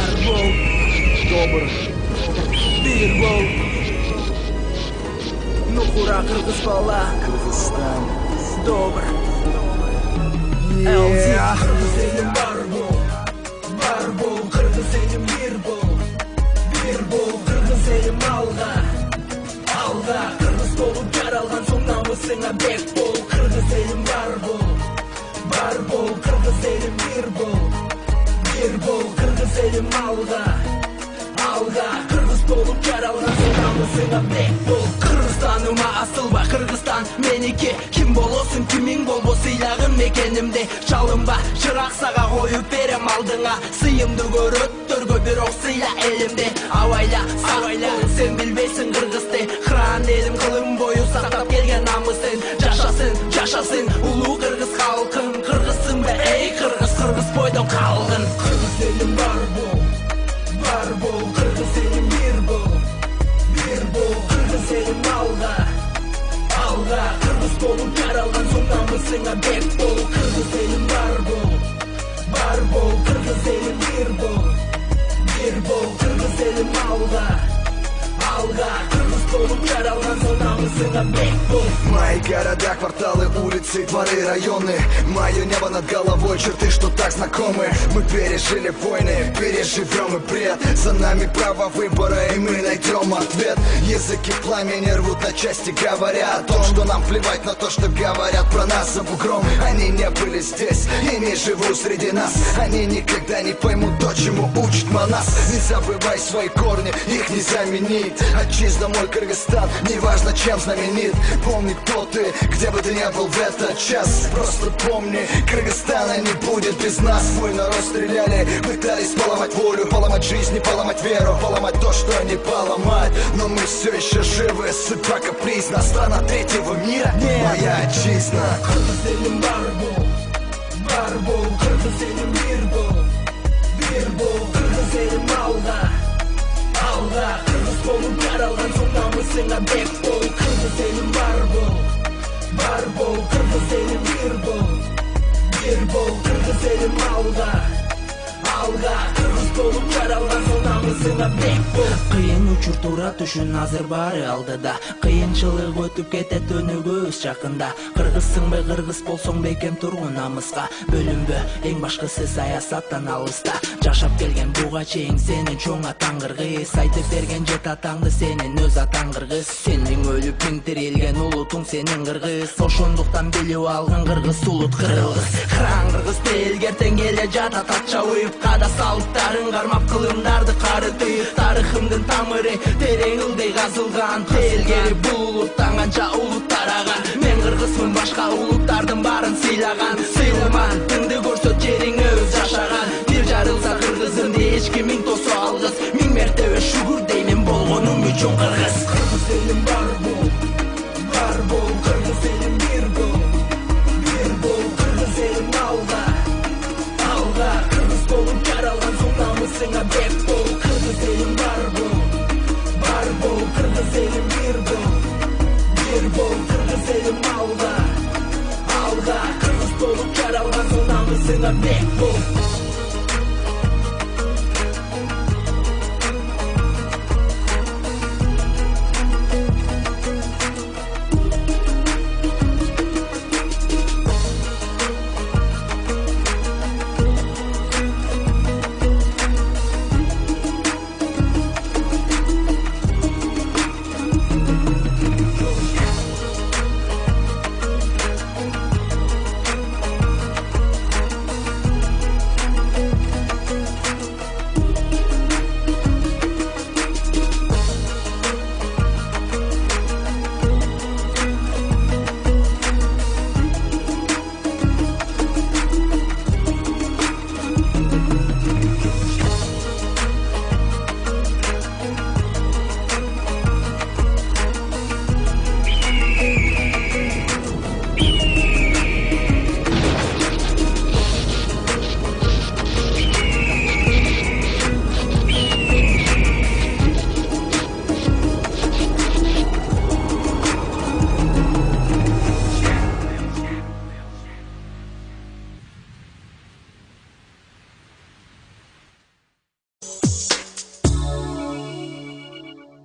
Арбол, добр, бир бол. Нухура кыргыз бала, Кыргызстан, добр. Кыргыз элим бар бол, кыргыз элим бир бол, кыргыз элим алга, кыргыз болуп жаралган соң намысыңа бек бол. Кыргыз элим бар бол, кыргыз элим бир бол, кыргыз элим алга, кыргыз болуп жаралган соң намысыңа бек бол. Кыргызстаныма асылба, Кыргызстан меники, ким болосуң кимиң болбо, сыйлагын мекенимде чалынба, чырак сага коюп берем алдыңа, сыйымды көрөттөргө бирок сыйла элимде. Абайла сен билбейсиң кыргызды, хран элим кылым бою сактап келген намысын. Жашасын улуу кыргыз халкың, кыргызсыңбы эй кыргыз, кыргыз бойдон калгын. Кыргыз элим бар бол, кыргыз элим бир бол, кыргыз элим алга, кыргыз болуп жаралган соң намысыңа бек бол. Кыргыз элим бар бол, кыргыз элим бир бол, кыргыз элим алга, кыргыз болуп жаралган соң намысыңа бек бол. Мои города, кварталы, улицы, дворы, районы, мое небо над головой, черты, что так знакомы. Мы пережили войны, переживем и бред, за нами право выбора, и мы найдем ответ. Языки пламени рвут на части, говоря о том, что нам плевать на то, что говорят про нас за бугром. Они не были здесь и не живут среди нас, они никогда не поймут то, чему учит Манас. Не забывай свои корни, их не заменить. Отчизна мой Кыргызстан, неважно чем знаменит. Помни, кто ты, где бы ты ни был в этот час. Просто помни, Кыргызстана не будет без нас. Свой народ стреляли, пытались поломать волю, поломать жизнь, не поломать веру, поломать то, что не поломать. Но мы все еще живы, судьба капризна, страна третьего мира, моя отчизна. Кыргыз элим бар бол, кыргыз элим бир бол, кыргыз элим алга, кыргыз болуп жаралган соң намысыңа бек бол. Кыргыз элим бар бол, кыргыз элим бир бол, кыргыз элим алга, кыргыз болуп жаралган соң намысыңа бек бол. Кыйын учур туура түшүн азыр баары алдыда, кыйынчылык өтүп кетет өнүгүүбүз жакында. Кыргызсыңбы кыргыз болсоң бекем тургун намыска, бөлүнбө эң башкысы саясаттан алыста. Жашап келген буга чейин сенин чоң атаң кыргыз, айтып берген жет атаңды сенин өз атаң кыргыз. Сенин өлүп миң тирилген улутуң сенин кыргыз, ошондуктан билип алгын кыргыз улут кыргыз. Хран кыргыз белгертен келе жатат атча уюп, када салттарын кармап кылымдарды карытып. Тарыхымдын тамыры терең ылдый казылган, телгери бул улуттан канча улут тараган. Мен кыргызмын, башка улуттардын баарын сыйлаган. Сыйламан тыңды көрсөт жериң өз жашаган. Бир жарылса кыргызымды эч кимиң тосо алгыс, миң мертебе шүгүр деймин болгонум үчүн кыргыз. Кыргыз элим бар бол, кыргыз элим бир бол, кыргыз элим алга, кыргыз болуп жаралган соң намысыңа бек бол. Кыргыз элим бар бол, кыргыз элим бир бол, кыргыз элим алга, кыргыз болуп жаралган соң намысыңа бек бол.